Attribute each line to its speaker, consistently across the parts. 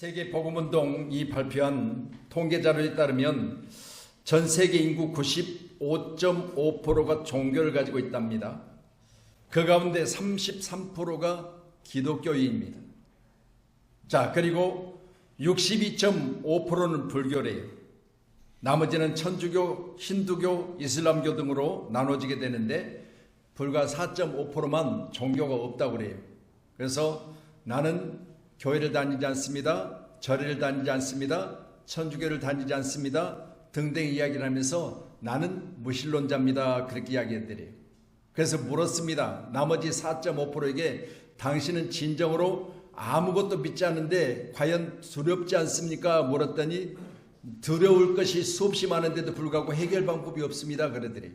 Speaker 1: 세계복음운동이 발표한 통계자료에 따르면 전 세계 인구 95.5%가 종교를 가지고 있답니다. 그 가운데 33%가 기독교인입니다. 자, 그리고 62.5%는 불교래요. 나머지는 천주교, 힌두교, 이슬람교 등으로 나눠지게 되는데 불과 4.5%만 종교가 없다고 그래요. 그래서 나는 교회를 다니지 않습니다. 절에를 다니지 않습니다. 천주교를 다니지 않습니다. 등등 이야기를 하면서 나는 무신론자입니다. 그렇게 이야기해드려요. 그래서 물었습니다. 나머지 4.5%에게 당신은 진정으로 아무것도 믿지 않는데 과연 두렵지 않습니까? 물었더니 두려울 것이 수없이 많은데도 불구하고 해결 방법이 없습니다. 그러더래요.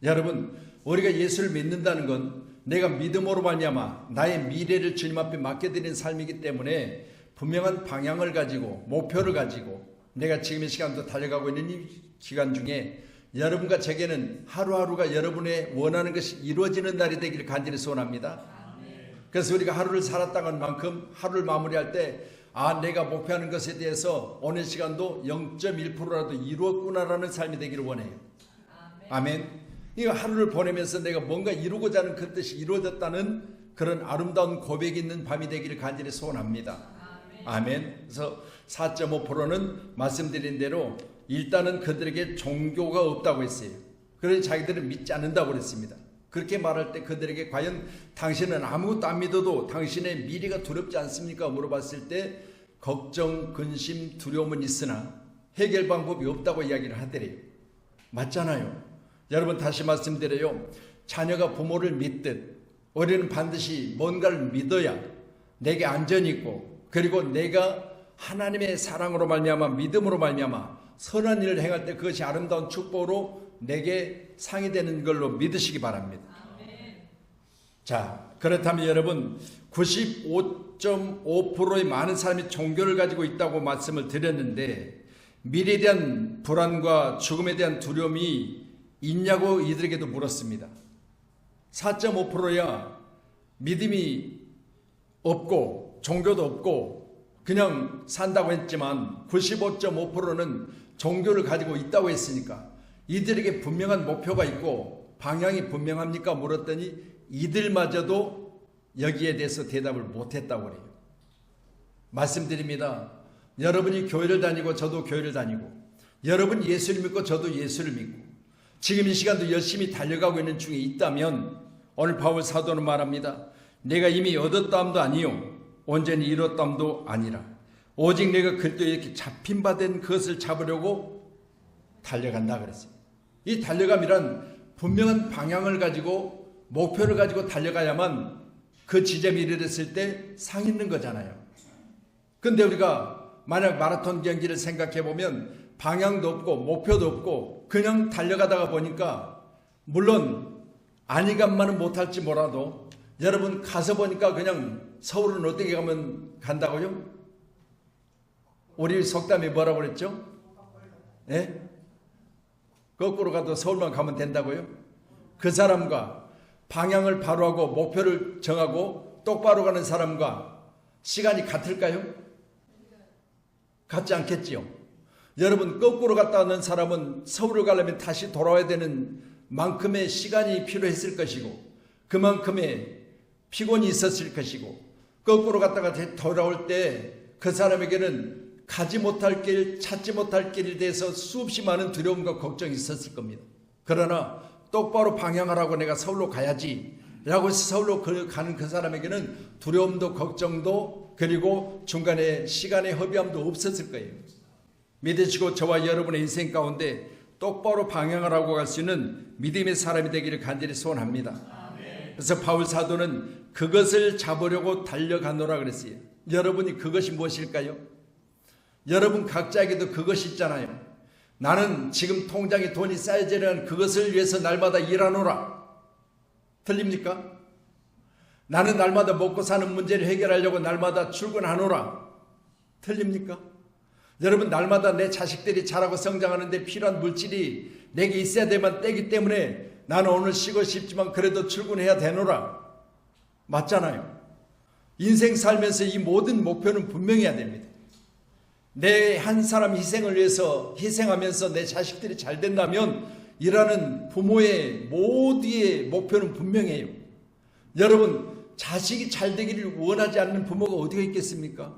Speaker 1: 여러분, 우리가 예수를 믿는다는 건 내가 믿음으로 말미암아 나의 미래를 주님 앞에 맡겨드리는 삶이기 때문에 분명한 방향을 가지고 목표를 가지고 내가 지금 이 시간도 달려가고 있는 이 기간 중에 여러분과 제게는 하루하루가 여러분의 원하는 것이 이루어지는 날이 되기를 간절히 소원합니다. 그래서 우리가 하루를 살았다는 만큼 하루를 마무리할 때 내가 목표하는 것에 대해서 오늘 시간도 0.1%라도 이루었구나라는 삶이 되기를 원해요. 아멘. 이 하루를 보내면서 내가 뭔가 이루고자 하는 그 뜻이 이루어졌다는 그런 아름다운 고백이 있는 밤이 되기를 간절히 소원합니다. 아멘. 그래서 4.5%는 말씀드린 대로 일단은 그들에게 종교가 없다고 했어요. 그래서 자기들은 믿지 않는다고 그랬습니다. 그렇게 말할 때 그들에게 과연 당신은 아무것도 안 믿어도 당신의 미래가 두렵지 않습니까? 물어봤을 때 걱정, 근심, 두려움은 있으나 해결 방법이 없다고 이야기를 하더래요. 맞잖아요. 여러분, 다시 말씀드려요. 자녀가 부모를 믿듯 우리는 반드시 뭔가를 믿어야 내게 안전이 있고, 그리고 내가 하나님의 사랑으로 말미암아 믿음으로 말미암아 선한 일을 행할 때 그것이 아름다운 축복으로 내게 상이 되는 걸로 믿으시기 바랍니다. 자, 그렇다면 여러분, 95.5%의 많은 사람이 종교를 가지고 있다고 말씀을 드렸는데 미래에 대한 불안과 죽음에 대한 두려움이 있냐고 이들에게도 물었습니다. 4.5%야 믿음이 없고 종교도 없고 그냥 산다고 했지만 95.5%는 종교를 가지고 있다고 했으니까 이들에게 분명한 목표가 있고 방향이 분명합니까? 물었더니 이들마저도 여기에 대해서 대답을 못했다고 그래요. 말씀드립니다. 여러분이 교회를 다니고 저도 교회를 다니고 여러분이 예수를 믿고 저도 예수를 믿고 지금 이 시간도 열심히 달려가고 있는 중에 있다면 오늘 바울 사도는 말합니다. 내가 이미 얻었다함도 아니요 온전히 이뤘다함도 아니라 오직 내가 그때 이렇게 잡힌 바 된 그것을 잡으려고 달려간다 그랬습니다. 이 달려감이란 분명한 방향을 가지고 목표를 가지고 달려가야만 그 지점에 이르렀을 때 상 있는 거잖아요. 근데 우리가 만약 마라톤 경기를 생각해 보면 방향도 없고 목표도 없고 그냥 달려가다가 보니까 물론 안위감만은 못할지 몰라도 여러분 가서 보니까 그냥 서울은 어떻게 가면 간다고요? 우리 속담이 뭐라고 그랬죠? 예? 거꾸로 가도 서울만 가면 된다고요? 그 사람과 방향을 바로 하고 목표를 정하고 똑바로 가는 사람과 시간이 같을까요? 같지 않겠지요. 여러분, 거꾸로 갔다 오는 사람은 서울을 가려면 다시 돌아와야 되는 만큼의 시간이 필요했을 것이고 그만큼의 피곤이 있었을 것이고 거꾸로 갔다가 돌아올 때 그 사람에게는 가지 못할 길, 찾지 못할 길에 대해서 수없이 많은 두려움과 걱정이 있었을 겁니다. 그러나 똑바로 방향하라고 내가 서울로 가야지 라고 해서 서울로 가는 그 사람에게는 두려움도 걱정도 그리고 중간에 시간의 허비함도 없었을 거예요. 믿으시고 저와 여러분의 인생 가운데 똑바로 방향을 하고 갈 수 있는 믿음의 사람이 되기를 간절히 소원합니다. 그래서 바울 사도는 그것을 잡으려고 달려가노라 그랬어요. 여러분이 그것이 무엇일까요? 여러분 각자에게도 그것이 있잖아요. 나는 지금 통장에 돈이 쌓여지는 그것을 위해서 날마다 일하노라. 틀립니까? 나는 날마다 먹고 사는 문제를 해결하려고 날마다 출근하노라. 틀립니까? 여러분, 날마다 내 자식들이 자라고 성장하는데 필요한 물질이 내게 있어야 되만 때기 때문에 나는 오늘 쉬고 싶지만 그래도 출근해야 되노라. 맞잖아요. 인생 살면서 이 모든 목표는 분명해야 됩니다. 내 한 사람 희생을 위해서 희생하면서 내 자식들이 잘 된다면 이라는 부모의 모두의 목표는 분명해요. 여러분, 자식이 잘 되기를 원하지 않는 부모가 어디가 있겠습니까?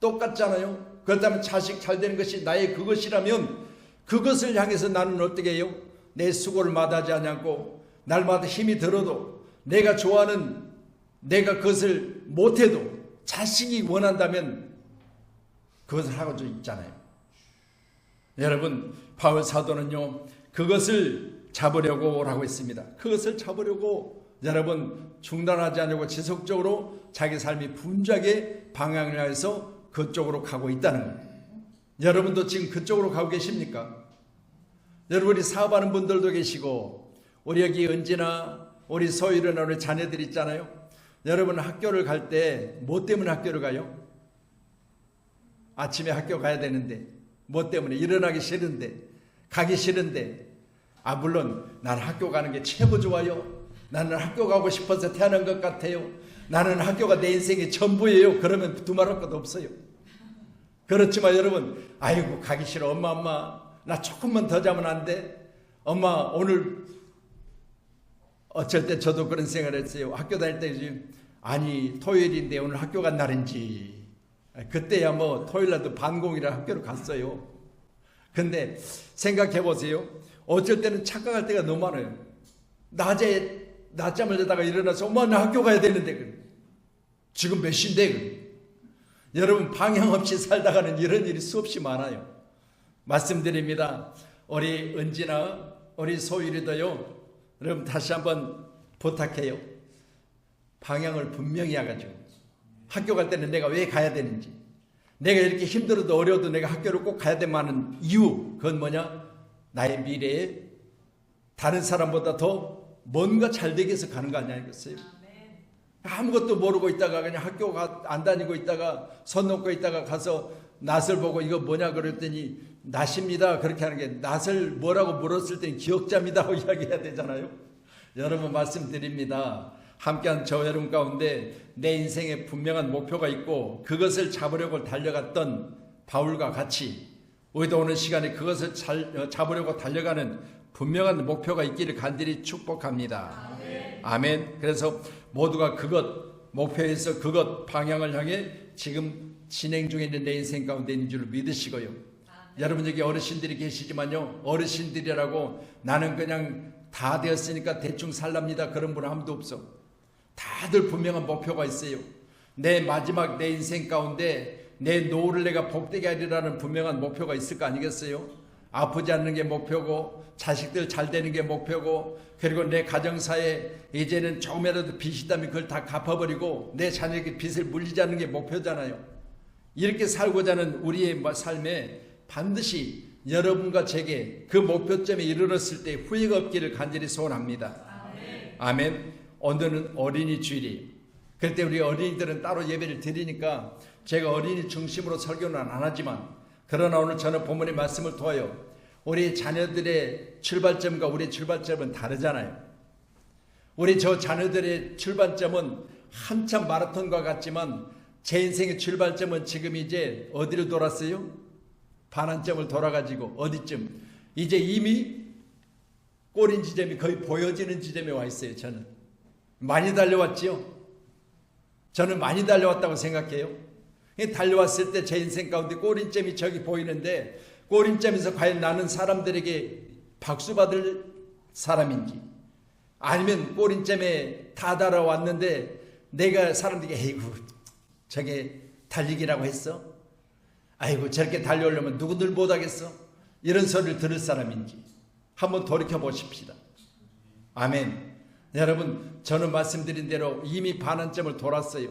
Speaker 1: 똑같잖아요. 그렇다면 자식 잘 되는 것이 나의 그것이라면 그것을 향해서 나는 어떻게 해요? 내 수고를 마다하지 않고 날마다 힘이 들어도 내가 좋아하는 내가 그것을 못해도 자식이 원한다면 그것을 하고 있잖아요. 여러분, 바울 사도는요 그것을 잡으려고 라고 했습니다. 그것을 잡으려고 여러분 중단하지 않고 지속적으로 자기 삶이 분주하게 방향을 향해서 그쪽으로 가고 있다는 거예요. 여러분도 지금 그쪽으로 가고 계십니까? 여러분이 사업하는 분들도 계시고 우리 여기 은지나 우리 소율이나 우리 자녀들 있잖아요. 여러분 학교를 갈 때 뭐 때문에 학교를 가요? 아침에 학교 가야 되는데 뭐 때문에? 일어나기 싫은데, 가기 싫은데. 물론 나는 학교 가는 게 최고 좋아요. 나는 학교 가고 싶어서 태어난 것 같아요. 나는 학교가 내 인생의 전부예요. 그러면 두말할 것도 없어요. 그렇지만 여러분, 아이고 가기 싫어. 엄마 나 조금만 더 자면 안 돼? 엄마 오늘 어쩔 때 저도 그런 생각을 했어요. 학교 다닐 때 아니 토요일인데 오늘 학교 간 날인지, 그때야 뭐 토요일날도 반공이라 학교를 갔어요. 근데 생각해 보세요. 어쩔 때는 착각할 때가 너무 많아요. 낮에 낮잠을 자다가 일어나서 엄마 나 학교 가야 되는데 지금 몇 시인데. 여러분 방향 없이 살다가는 이런 일이 수없이 많아요. 말씀드립니다. 우리 은지나 우리 소율이도요. 여러분 다시 한번 부탁해요. 방향을 분명히 해가지고 학교 갈 때는 내가 왜 가야 되는지, 내가 이렇게 힘들어도 어려워도 내가 학교를 꼭 가야 되는 이유, 그건 뭐냐? 나의 미래에 다른 사람보다 더 뭔가 잘 되기 위해서 가는 거 아니야 이겠어요? 아무것도 모르고 있다가 그냥 학교 안 다니고 있다가 손 놓고 있다가 가서 낫을 보고 이거 뭐냐 그랬더니 낫입니다. 그렇게 하는 게, 낫을 뭐라고 물었을 때는 기억자입니다 하고 이야기해야 되잖아요. 여러분 말씀드립니다. 함께한 저 여러분 가운데 내 인생에 분명한 목표가 있고 그것을 잡으려고 달려갔던 바울과 같이 우리도 오는 시간에 그것을 잡으려고 달려가는 분명한 목표가 있기를 간절히 축복합니다. 아멘. 그래서 모두가 그것 목표에서 그것 방향을 향해 지금 진행 중에 있는 내 인생 가운데 있는 줄 믿으시고요. 여러분 여기 어르신들이 계시지만요, 어르신들이라고 나는 그냥 다 되었으니까 대충 살랍니다 그런 분 아무도 없어. 다들 분명한 목표가 있어요. 내 마지막 내 인생 가운데 내 노후를 내가 복되게 하리라는 분명한 목표가 있을 거 아니겠어요? 아프지 않는 게 목표고 자식들 잘 되는 게 목표고, 그리고 내 가정사에 이제는 조금이라도 빚이 있다면 그걸 다 갚아버리고 내 자녀에게 빚을 물리지 않는 게 목표잖아요. 이렇게 살고자 하는 우리의 삶에 반드시 여러분과 제게 그 목표점에 이르렀을 때 후회가 없기를 간절히 소원합니다. 아멘. 오늘은 어린이 주일이에요. 그럴 때 우리 어린이들은 따로 예배를 드리니까 제가 어린이 중심으로 설교는 안 하지만, 그러나 오늘 저는 본문의 말씀을 통하여 우리 자녀들의 출발점과 우리의 출발점은 다르잖아요. 우리 저 자녀들의 출발점은 한참 마라톤과 같지만 제 인생의 출발점은 지금 이제 어디를 돌았어요? 반환점을 돌아가지고 어디쯤 이제 이미 꼬린 지점이 거의 보여지는 지점에 와 있어요. 저는 많이 달려왔지요. 저는 많이 달려왔다고 생각해요. 달려왔을 때 제 인생 가운데 꼬린점이 저기 보이는데, 꼬린점에서 과연 나는 사람들에게 박수 받을 사람인지, 아니면 꼬린점에 다 달아왔는데 내가 사람들에게 에이구 저게 달리기라고 했어? 아이고 저렇게 달려오려면 누구들 못하겠어? 이런 소리를 들을 사람인지 한번 돌이켜 보십시다. 아멘. 여러분 저는 말씀드린 대로 이미 반환점을 돌았어요.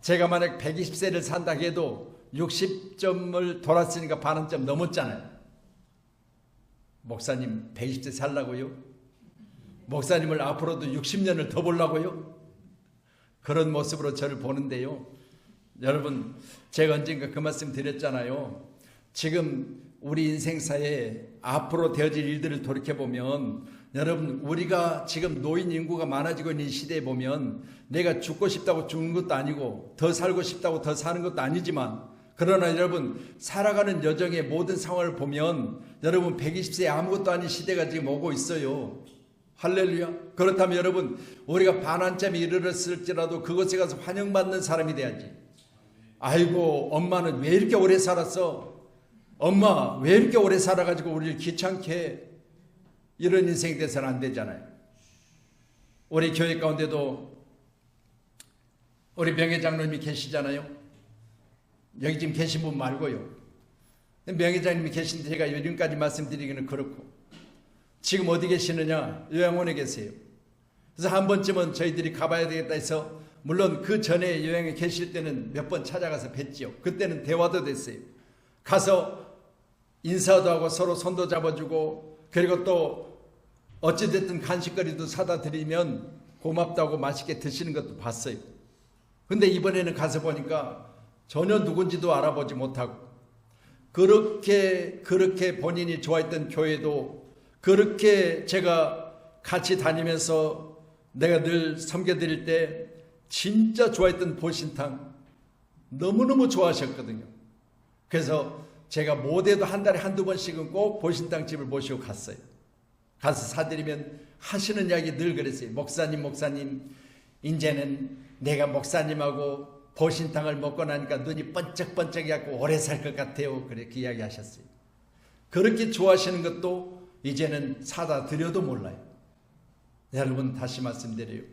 Speaker 1: 제가 만약 120세를 산다 해도 60점을 돌았으니까 반환점 넘었잖아요. 목사님 120세 살라고요? 목사님을 앞으로도 60년을 더 보려고요? 그런 모습으로 저를 보는데요. 여러분 제가 언젠가 그 말씀 드렸잖아요. 지금 우리 인생사에 앞으로 되어질 일들을 돌이켜보면 여러분, 우리가 지금 노인 인구가 많아지고 있는 시대에 보면 내가 죽고 싶다고 죽는 것도 아니고 더 살고 싶다고 더 사는 것도 아니지만, 그러나 여러분, 살아가는 여정의 모든 상황을 보면 여러분 120세 아무것도 아닌 시대가 지금 오고 있어요. 할렐루야. 그렇다면 여러분, 우리가 반환점에 이르렀을지라도 그곳에 가서 환영받는 사람이 돼야지. 아이고, 엄마는 왜 이렇게 오래 살았어? 엄마 왜 이렇게 오래 살아가지고 우리를 귀찮게 해? 이런 인생이 돼서는 안 되잖아요. 우리 교회 가운데도 우리 명예장로님이 계시잖아요. 여기 지금 계신 분 말고요. 명예장님이 계신데 제가 요즘까지 말씀드리기는 그렇고, 지금 어디 계시느냐? 요양원에 계세요. 그래서 한 번쯤은 저희들이 가봐야 되겠다 해서, 물론 그 전에 요양에 계실 때는 몇 번 찾아가서 뵀지요. 그때는 대화도 됐어요. 가서 인사도 하고 서로 손도 잡아주고, 그리고 또 어찌됐든 간식거리도 사다 드리면 고맙다고 맛있게 드시는 것도 봤어요. 근데 이번에는 가서 보니까 전혀 누군지도 알아보지 못하고, 그렇게 본인이 좋아했던 교회도, 그렇게 제가 같이 다니면서 내가 늘 섬겨드릴 때 진짜 좋아했던 보신탕 너무너무 좋아하셨거든요. 그래서 제가 못해도 한 달에 한두 번씩은 꼭 보신탕 집을 모시고 갔어요. 가서 사드리면 하시는 이야기 늘 그랬어요. 목사님, 이제는 내가 목사님하고 보신탕을 먹고 나니까 눈이 번쩍번쩍해갖고 오래 살 것 같아요. 그렇게 이야기하셨어요. 그렇게 좋아하시는 것도 이제는 사다 드려도 몰라요. 여러분, 다시 말씀드려요.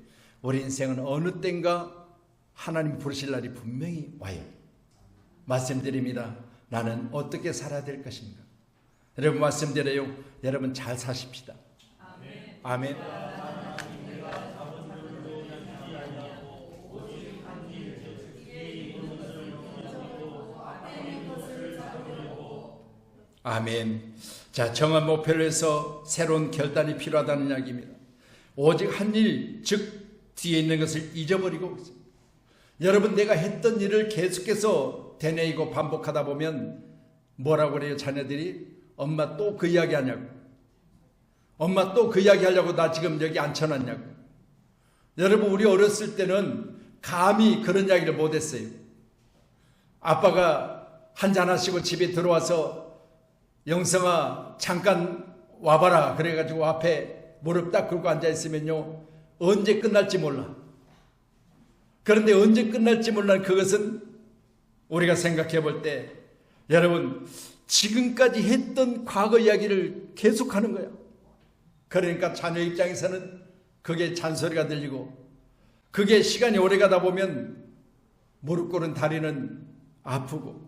Speaker 1: 우리 인생은 어느 땐가 하나님 부르실 날이 분명히 와요. 말씀드립니다. 나는 어떻게 살아야 될 것인가? 여러분, 말씀드려요. 여러분, 잘 사십시다. 아멘. 아멘. 자, 정한 목표를 해서 새로운 결단이 필요하다는 이야기입니다. 오직 한 일, 즉 뒤에 있는 것을 잊어버리고 있습니다. 여러분, 내가 했던 일을 계속해서 되뇌이고 반복하다 보면 뭐라고 그래요? 자녀들이 엄마 또 그 이야기 하냐고, 엄마 또 그 이야기 하려고 나 지금 여기 앉혀놨냐고. 여러분, 우리 어렸을 때는 감히 그런 이야기를 못했어요. 아빠가 한잔 하시고 집에 들어와서 영성아 잠깐 와봐라 그래가지고 앞에 무릎 딱 꿇고 앉아있으면요, 언제 끝날지 몰라. 그런데 언제 끝날지 몰라, 그것은 우리가 생각해 볼 때 여러분, 지금까지 했던 과거 이야기를 계속하는 거야. 그러니까 자녀 입장에서는 그게 잔소리가 들리고, 그게 시간이 오래 가다 보면 무릎 꿇은 다리는 아프고,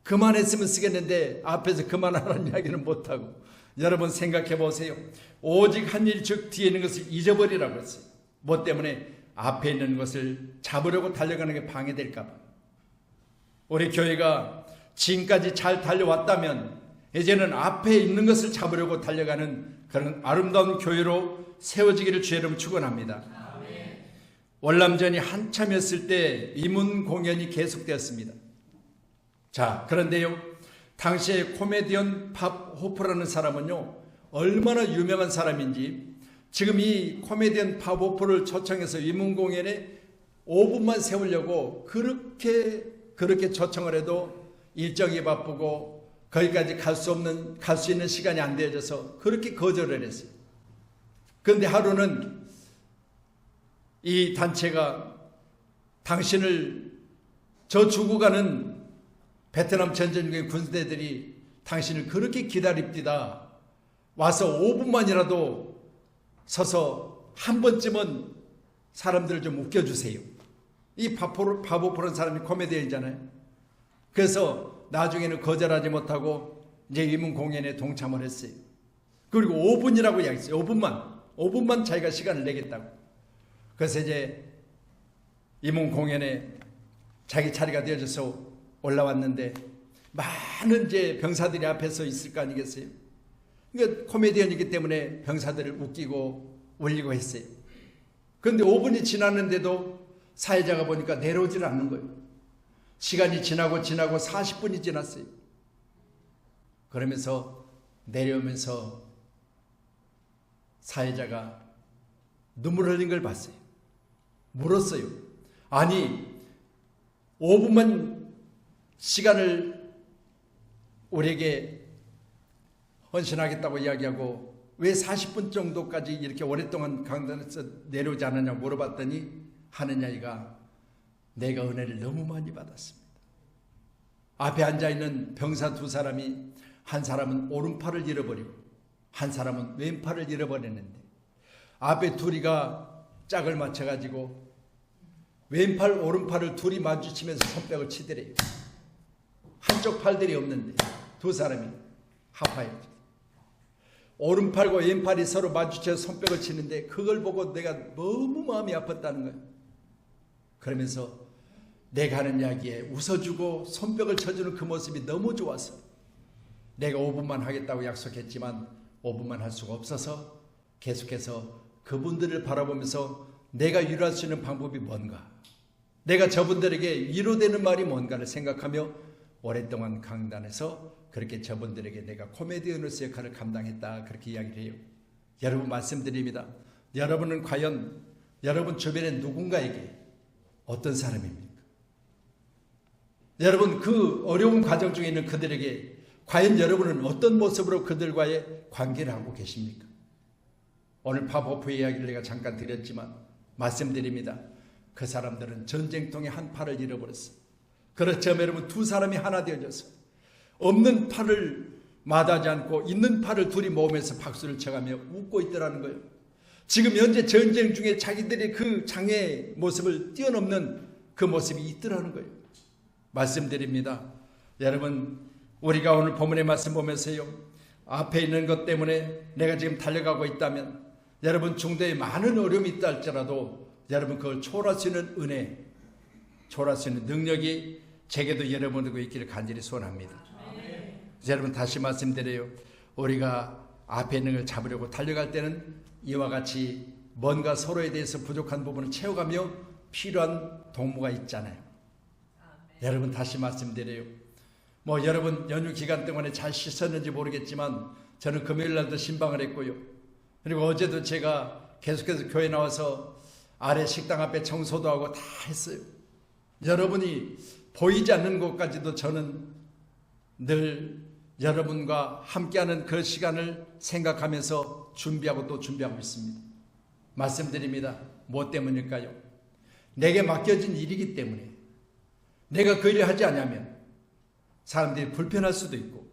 Speaker 1: 그만했으면 쓰겠는데 앞에서 그만하라는 이야기는 못하고. 여러분, 생각해 보세요. 오직 한 일, 즉 뒤에 있는 것을 잊어버리라고 했어요. 뭐 때문에? 앞에 있는 것을 잡으려고 달려가는 게 방해될까 봐. 우리 교회가 지금까지 잘 달려왔다면 이제는 앞에 있는 것을 잡으려고 달려가는 그런 아름다운 교회로 세워지기를 주의 이름으로 축원합니다. 월남전이 한참이었을 때 이문 공연이 계속되었습니다. 자, 그런데요, 당시에 코미디언 밥 호프라는 사람은요, 얼마나 유명한 사람인지 지금 이 코미디언 밥 호프를 초청해서 이문 공연에 5분만 세우려고 그렇게 초청을 해도 일정이 바쁘고 거기까지 갈 수 있는 시간이 안 되어져서 그렇게 거절을 했어요. 그런데 하루는 이 단체가 당신을 저 죽어가는 베트남 전쟁의 군대들이 당신을 그렇게 기다립디다. 와서 5분만이라도 서서 한 번쯤은 사람들을 좀 웃겨주세요. 이 바보프라는 사람이 코미디언이잖아요. 그래서 나중에는 거절하지 못하고 이제 이문 공연에 동참을 했어요. 그리고 5분이라고 이야기했어요. 5분만 자기가 시간을 내겠다고. 그래서 이제 이문 공연에 자기 차례가 되어져서 올라왔는데 많은 이제 병사들이 앞에서 있을 거 아니겠어요? 그러니까 코미디언이기 때문에 병사들을 웃기고 올리고 했어요. 그런데 5분이 지났는데도 사회자가 보니까 내려오질 않는 거예요. 시간이 지나고 40분이 지났어요. 그러면서 내려오면서 사회자가 눈물 흘린 걸 봤어요. 물었어요. 아니 5분만 시간을 우리에게 헌신하겠다고 이야기하고 왜 40분 정도까지 이렇게 오랫동안 강단에서 내려오지 않느냐 물어봤더니 하는 이야기가 내가 은혜를 너무 많이 받았습니다. 앞에 앉아있는 병사 두 사람이 한 사람은 오른팔을 잃어버리고 한 사람은 왼팔을 잃어버렸는데 앞에 둘이가 짝을 맞춰가지고 왼팔 오른팔을 둘이 마주치면서 손뼉을 치더래요. 한쪽 팔들이 없는데 두 사람이 합하였죠. 오른팔과 왼팔이 서로 마주쳐서 손뼉을 치는데 그걸 보고 내가 너무 마음이 아팠다는 거예요. 그러면서 내가 하는 이야기에 웃어주고 손뼉을 쳐주는 그 모습이 너무 좋아서 내가 5분만 하겠다고 약속했지만 5분만 할 수가 없어서 계속해서 그분들을 바라보면서 내가 위로할 수 있는 방법이 뭔가, 내가 저분들에게 위로되는 말이 뭔가를 생각하며 오랫동안 강단에서 그렇게 저분들에게 내가 코미디언으로서 역할을 감당했다, 그렇게 이야기를 해요. 여러분 말씀드립니다. 여러분은 과연 여러분 주변의 누군가에게 어떤 사람입니까? 여러분 그 어려운 과정 중에 있는 그들에게 과연 여러분은 어떤 모습으로 그들과의 관계를 하고 계십니까? 오늘 파보프의 이야기를 내가 잠깐 드렸지만 말씀드립니다. 그 사람들은 전쟁통에 한 팔을 잃어버렸어요. 그렇지만 여러분 두 사람이 하나 되어져서 없는 팔을 마다하지 않고 있는 팔을 둘이 모으면서 박수를 쳐가며 웃고 있더라는 거예요. 지금 현재 전쟁 중에 자기들의 그 장애의 모습을 뛰어넘는 그 모습이 있더라는 거예요. 말씀드립니다. 여러분 우리가 오늘 본문의 말씀 보면서요, 앞에 있는 것 때문에 내가 지금 달려가고 있다면 여러분 중도에 많은 어려움이 있다 할지라도 여러분 그걸 초월할 수 있는 은혜, 초월할 수 있는 능력이 제게도 여러분에게 있기를 간절히 소원합니다. 여러분 다시 말씀드려요. 우리가 앞에 있는 걸 잡으려고 달려갈 때는 이와 같이 뭔가 서로에 대해서 부족한 부분을 채워가며 필요한 동무가 있잖아요. 여러분 다시 말씀드려요. 여러분 연휴 기간 동안에 잘 씻었는지 모르겠지만 저는 금요일 날도 신방을 했고요. 그리고 어제도 제가 계속해서 교회 나와서 아래 식당 앞에 청소도 하고 다 했어요. 여러분이 보이지 않는 곳까지도 저는 늘 여러분과 함께하는 그 시간을 생각하면서 준비하고 또 준비하고 있습니다. 말씀드립니다. 무엇 때문일까요? 내게 맡겨진 일이기 때문에 내가 그 일을 하지 않으면 사람들이 불편할 수도 있고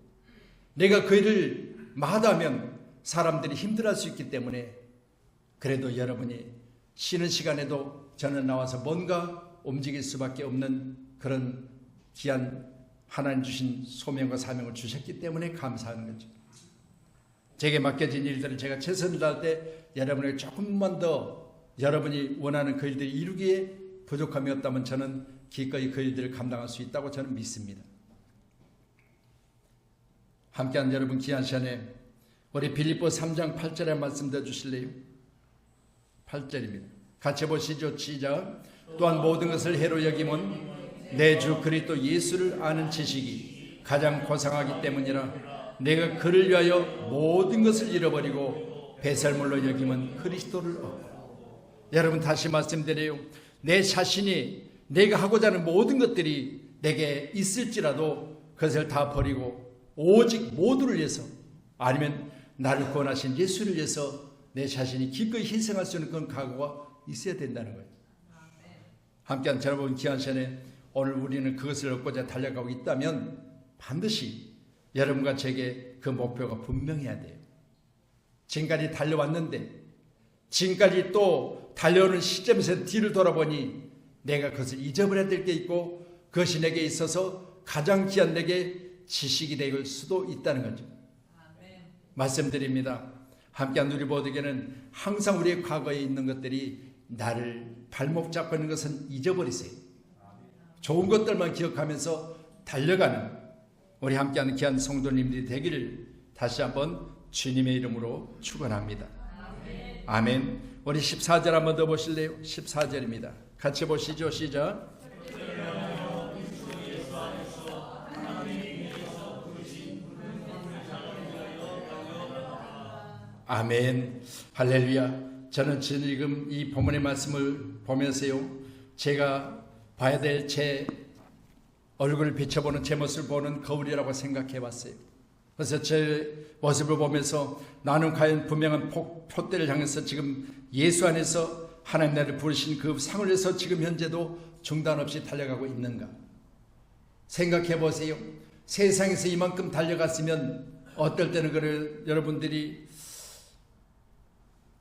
Speaker 1: 내가 그 일을 마다하면 사람들이 힘들어할 수 있기 때문에 그래도 여러분이 쉬는 시간에도 저는 나와서 뭔가 움직일 수밖에 없는 그런 귀한 하나님 주신 소명과 사명을 주셨기 때문에 감사하는 거죠. 제게 맡겨진 일들을 제가 최선을 다할 때 여러분에게 조금만 더 여러분이 원하는 그 일들을 이루기에 부족함이 없다면 저는 기꺼이 그 일들을 감당할 수 있다고 저는 믿습니다. 함께한 여러분 귀한 시간에 우리 빌립보 3장 8절에 말씀 더 주실래요? 8절입니다. 같이 보시죠. 시작. 또한 모든 것을 해로 여김은 내 주 그리스도 예수를 아는 지식이 가장 고상하기 때문이라. 내가 그를 위하여 모든 것을 잃어버리고 배설물로 여김은 그리스도를 얻고. 여러분 다시 말씀드려요. 내 자신이 내가 하고자 하는 모든 것들이 내게 있을지라도 그것을 다 버리고 오직 모두를 위해서 아니면 나를 구원하신 예수를 위해서 내 자신이 기꺼이 희생할 수 있는 그런 각오가 있어야 된다는 거예요. 함께한 여러분 귀한 시간에 오늘 우리는 그것을 얻고자 달려가고 있다면 반드시 여러분과 제게 그 목표가 분명해야 돼요. 지금까지 달려왔는데 지금까지 또 달려오는 시점에서 뒤를 돌아보니 내가 그것을 잊어버려야 될 게 있고 그것이 내게 있어서 가장 귀한 내게 지식이 될 수도 있다는 거죠. 말씀드립니다. 함께한 우리 모두에게는 항상 우리의 과거에 있는 것들이 나를 발목 잡고 있는 것은 잊어버리세요. 좋은 것들만 기억하면서 달려가는 우리 함께하는 귀한 성도님들이 되기를 다시 한번 주님의 이름으로 축원합니다. 아멘. 우리 14절 한번 더 보실래요? 14절입니다. 같이 보시죠. 시작. 아멘. 할렐루야. 저는 지금 이 본문의 말씀을 보면서요, 제가 봐야 될 제 얼굴을 비춰보는 제 모습을 보는 거울이라고 생각해 봤어요. 그래서 제 모습을 보면서 나는 과연 분명한 표대를 향해서 지금 예수 안에서 하나님 나를 부르신 그 상을 위해서 지금 현재도 중단 없이 달려가고 있는가 생각해 보세요. 세상에서 이만큼 달려갔으면 어떨 때는 그래 여러분들이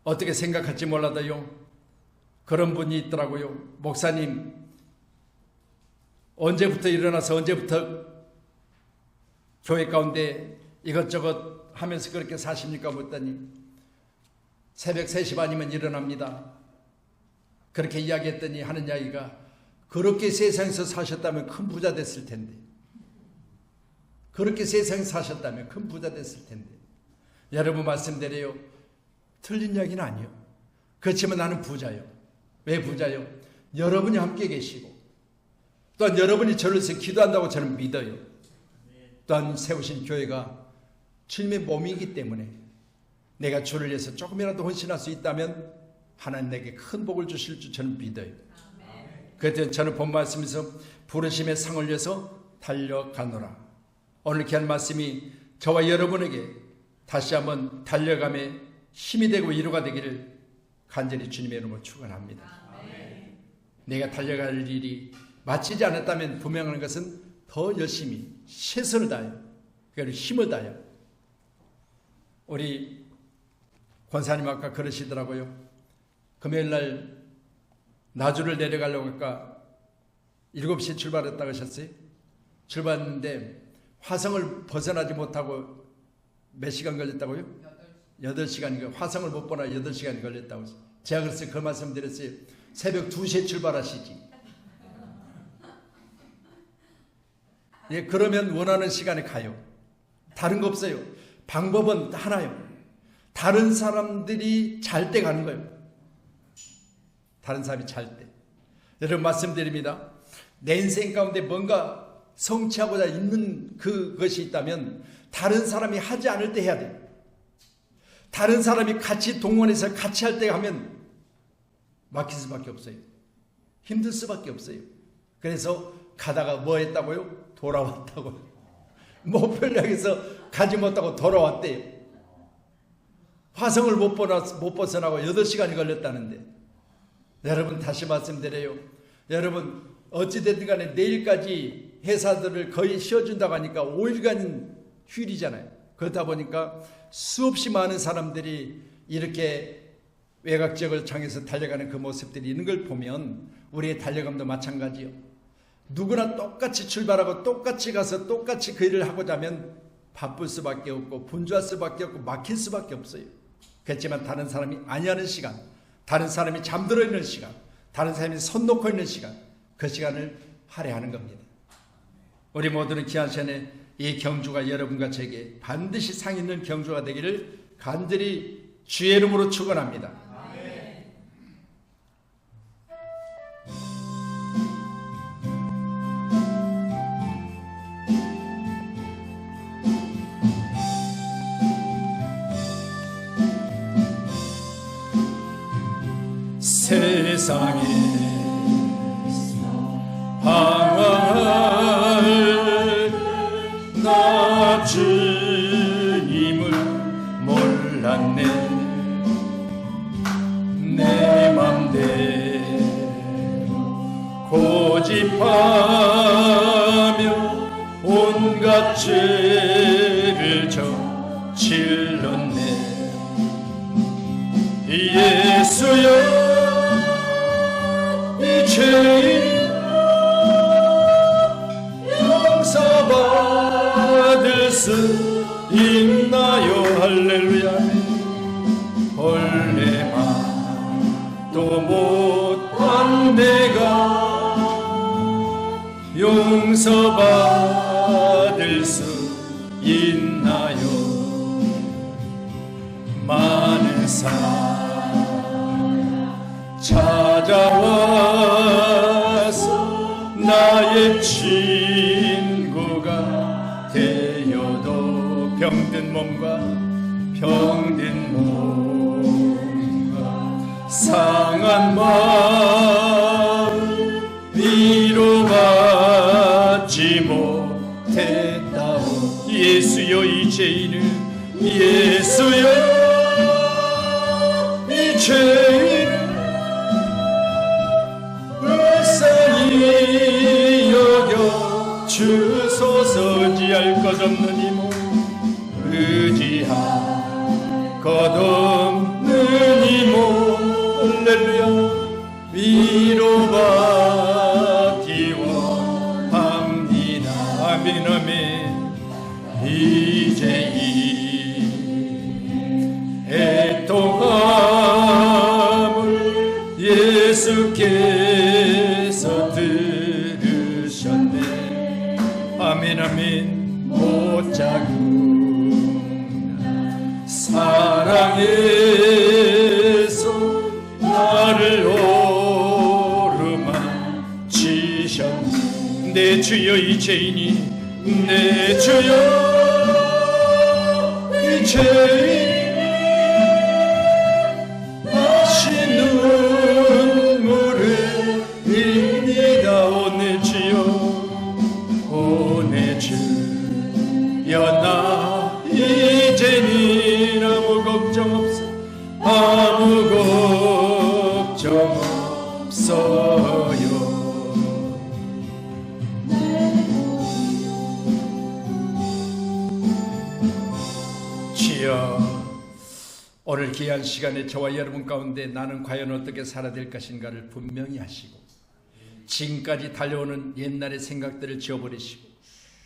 Speaker 1: 어떻게 생각할지 몰라도요, 그런 분이 있더라고요. 목사님, 언제부터 일어나서 언제부터 교회 가운데 이것저것 하면서 그렇게 사십니까? 묻더니 새벽 3시 반이면 일어납니다. 그렇게 이야기했더니 하는 이야기가, 그렇게 세상에서 사셨다면 큰 부자 됐을 텐데, 그렇게 세상에서 사셨다면 큰 부자 됐을 텐데. 여러분 말씀드려요, 틀린 이야기는 아니에요. 그렇지만 나는 부자요. 왜 부자요? 여러분이 함께 계시고, 또한 여러분이 저를 위해서 기도한다고 저는 믿어요. 또한 세우신 교회가 주님의 몸이기 때문에 내가 주를 위해서 조금이라도 헌신할 수 있다면 하나님 내게 큰 복을 주실 줄 저는 믿어요. 그때 저는 본 말씀에서 부르심의 상을 위해서 달려가노라. 오늘 귀한 말씀이 저와 여러분에게 다시 한번 달려감에 힘이 되고 위로가 되기를 간절히 주님의 이름으로 축원합니다. 내가 달려갈 일이 마치지 않았다면 분명한 것은 더 열심히 최선을 다해요. 그리고 힘을 다해요. 우리 권사님 아까 그러시더라고요. 금요일날 나주를 내려가려고 아까 7시에 출발했다고 하셨어요. 출발했는데 화성을 벗어나지 못하고 몇 시간 걸렸다고요? 8시간인가. 화성을 못 보나 8시간이 걸렸다고. 제가 그래서 그 말씀 드렸어요. 새벽 2시에 출발하시지. 예, 그러면 원하는 시간에 가요. 다른 거 없어요. 방법은 하나요. 다른 사람들이 잘 때 가는 거예요. 다른 사람이 잘 때. 여러분 말씀드립니다. 내 인생 가운데 뭔가 성취하고자 있는 그것이 있다면 다른 사람이 하지 않을 때 해야 돼요. 다른 사람이 같이 동원해서 같이 할 때 하면 막힐 수밖에 없어요. 힘들 수밖에 없어요. 그래서 가다가 뭐 했다고요? 돌아왔다고요. 목표를 향해서 가지 못하고 돌아왔대요. 화성을 못 벗어나고 8시간이 걸렸다는데. 여러분 다시 말씀드려요. 여러분 어찌됐든 간에 내일까지 회사들을 거의 쉬어준다고 하니까 5일간 휴일이잖아요. 그러다 보니까 수없이 많은 사람들이 이렇게 외곽 지역을 향해서 달려가는 그 모습들이 있는 걸 보면 우리의 달려감도 마찬가지요. 누구나 똑같이 출발하고 똑같이 가서 똑같이 그 일을 하고자 하면 바쁠 수밖에 없고 분주할 수밖에 없고 막힐 수밖에 없어요. 그렇지만 다른 사람이 아니하는 시간, 다른 사람이 잠들어 있는 시간, 다른 사람이 손 놓고 있는 시간, 그 시간을 할애하는 겁니다. 우리 모두는 귀한 시간에 이 경주가 여러분과 제게 반드시 상 있는 경주가 되기를 간절히 주의 이름으로 축원합니다. 세상에 방황할 나 주님을 몰랐네. 내 맘대로 고집하며 온갖 죄를 저질렀네. 예수여 죄인 용서받을 수 있나요? 할렐루야. 원래만 또 못한 내가 용서받을 수 있나요? 많은 사람 찾아와서 나의 친구가 되어도 병든 몸과 병든 몸 상한 마음 위로받지 못했다오. 예수여 이 죄인을, 예수여 이 죄인을 불쌍히 여겨 주소서. 의지할 것 없는 이모, 의지할 것 없는 이모, 할렐루야. 위로받기 원합니다. 아멘 아멘. 이제 이 애통함을 예수께서 들으셨네. 아멘 아멘. 못 자구나 사랑해서 나를 오르막치셨네. 내 주여 이 죄인이, 내 주여 이 죄인이 다시 눈물을 흘리다. 오 내 주여, 오 내 주여 나 이제는 아무 걱정 없어, 아무 걱정 없어요. 주여, 오늘 귀한 시간에 저와 여러분 가운데 나는 과연 어떻게 살아야 될 것인가를 분명히 하시고, 지금까지 달려오는 옛날의 생각들을 지워버리시고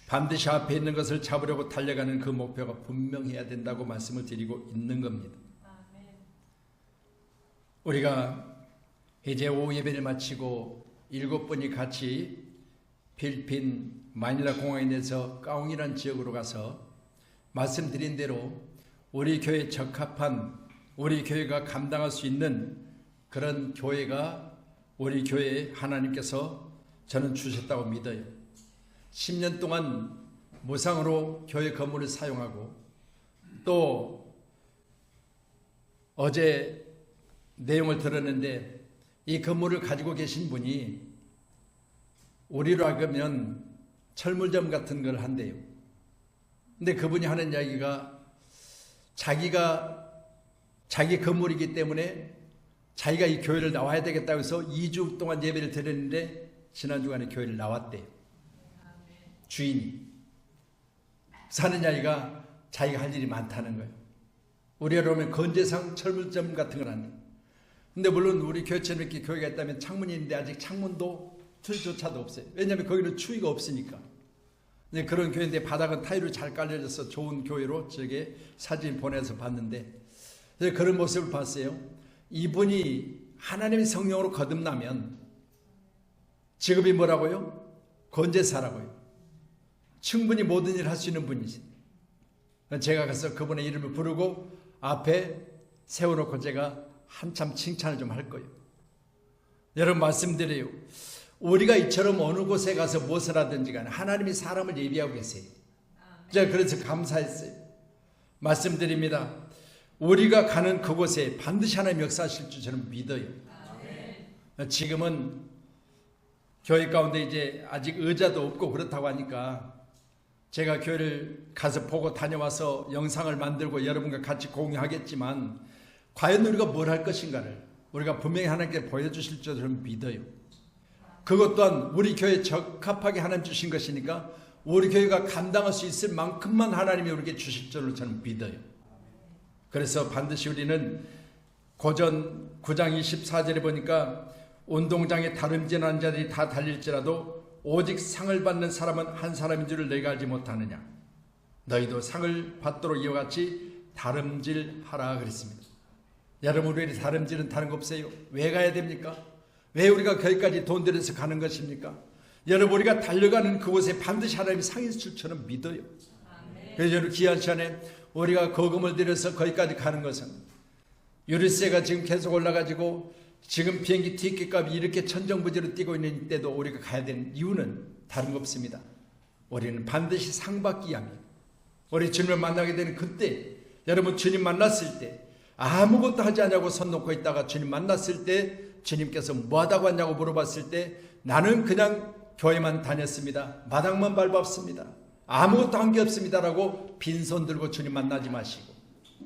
Speaker 1: 반드시 앞에 있는 것을 잡으려고 달려가는 그 목표가 분명해야 된다고 말씀을 드리고 있는 겁니다. 우리가 이제 오후 예배를 마치고 7분이 같이 필리핀 마닐라 공항에 내서 까옹이라는 지역으로 가서 말씀드린 대로 우리 교회에 적합한, 우리 교회가 감당할 수 있는 그런 교회가 우리 교회에 하나님께서 저는 주셨다고 믿어요. 10년 동안 무상으로 교회 건물을 사용하고, 또 어제 내용을 들었는데 이 건물을 가지고 계신 분이 우리로 하면 철물점 같은 걸 한대요. 근데 그분이 하는 이야기가 자기가 자기 건물이기 때문에 자기가 이 교회를 나와야 되겠다고 해서 2주 동안 예배를 드렸는데 지난 주간에 교회를 나왔대요. 주인이. 사는 이야기가 자기가 할 일이 많다는 거예요. 우리로 하면 건재상 철물점 같은 걸 한대요. 근데 물론 우리 교회처럼 이렇게 교회가 있다면 창문이 있는데 아직 창문도 틀조차도 없어요. 왜냐하면 거기는 추위가 없으니까. 근데 그런 교회인데 바닥은 타일로 잘 깔려져서 좋은 교회로 저게 사진 보내서 봤는데, 그런 모습을 봤어요. 이분이 하나님의 성령으로 거듭나면 직업이 뭐라고요? 건재사라고요. 충분히 모든 일을 할 수 있는 분이지. 제가 가서 그분의 이름을 부르고 앞에 세워놓고 제가 한참 칭찬을 좀 할 거예요. 여러분 말씀드려요. 우리가 이처럼 어느 곳에 가서 무엇을 하든지 간에 하나님이 사람을 예비하고 계세요. 제가 그래서 감사했어요. 말씀드립니다. 우리가 가는 그곳에 반드시 하나님 역사하실 줄 저는 믿어요. 지금은 교회 가운데 이제 아직 의자도 없고 그렇다고 하니까 제가 교회를 가서 보고 다녀와서 영상을 만들고 여러분과 같이 공유하겠지만, 과연 우리가 뭘 할 것인가를 우리가 분명히 하나님께 보여주실 줄 저는 믿어요. 그것 또한 우리 교회에 적합하게 하나님 주신 것이니까 우리 교회가 감당할 수 있을 만큼만 하나님이 우리에게 주실 줄로 저는 믿어요. 그래서 반드시 우리는 고전 9장 24절에 보니까 운동장에 다름질하는 자들이 다 달릴지라도 오직 상을 받는 사람은 한 사람인 줄을 너희가 알지 못하느냐. 너희도 상을 받도록 이와 같이 다름질하라 그랬습니다. 여러분, 우리 다름질은 다른 거 없어요. 왜 가야 됩니까? 왜 우리가 거기까지 돈 들여서 가는 것입니까? 여러분, 우리가 달려가는 그곳에 반드시 하나님이 상이 있을 줄처럼 믿어요. 그래서 여러분, 귀한 시간에 우리가 거금을 들여서 거기까지 가는 것은, 유류세가 지금 계속 올라가지고 지금 비행기 티켓값이 이렇게 천정부지로 뛰고 있는 때도 우리가 가야 되는 이유는 다른 거 없습니다. 우리는 반드시 상 받기 위함이에요. 우리 주님을 만나게 되는 그때, 여러분 주님 만났을 때 아무것도 하지 않냐고 손 놓고 있다가 주님 만났을 때 주님께서 뭐 하다고 왔냐고 물어봤을 때 나는 그냥 교회만 다녔습니다. 마당만 밟았습니다. 아무것도 한 게 없습니다라고 빈손 들고 주님 만나지 마시고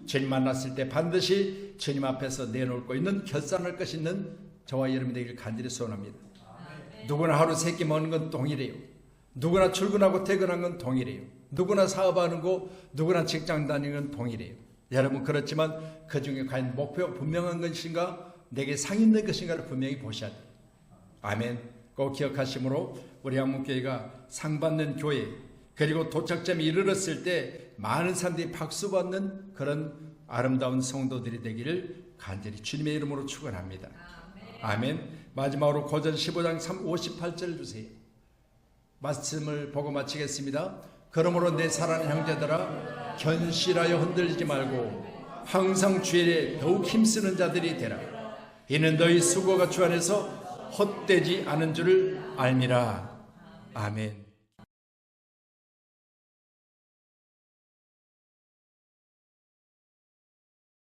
Speaker 1: 주님 만났을 때 반드시 주님 앞에서 내놓을 거 있는 결산할 것이 있는 저와 여러분 되기를 간절히 소원합니다. 누구나 하루 세 끼 먹는 건 동일해요. 누구나 출근하고 퇴근하는 건 동일해요. 누구나 사업하는 거, 누구나 직장 다니는 건 동일해요. 여러분 그렇지만 그 중에 과연 목표가 분명한 것인가, 내게 상있는 것인가를 분명히 보셔야 돼요. 아멘. 꼭 기억하시므로 우리 한문교회가 상 받는 교회, 그리고 도착점에 이르렀을 때 많은 사람들이 박수 받는 그런 아름다운 성도들이 되기를 간절히 주님의 이름으로 축원합니다. 아멘. 마지막으로 고전 15장 58절 주세요. 말씀을 보고 마치겠습니다. 그러므로 내 사랑하는 형제들아 견실하여 흔들리지 말고 항상 주의 일에 더욱 힘쓰는 자들이 되라. 이는 너희 수고가 주 안에서 헛되지 않은 줄을 알미라. 아멘.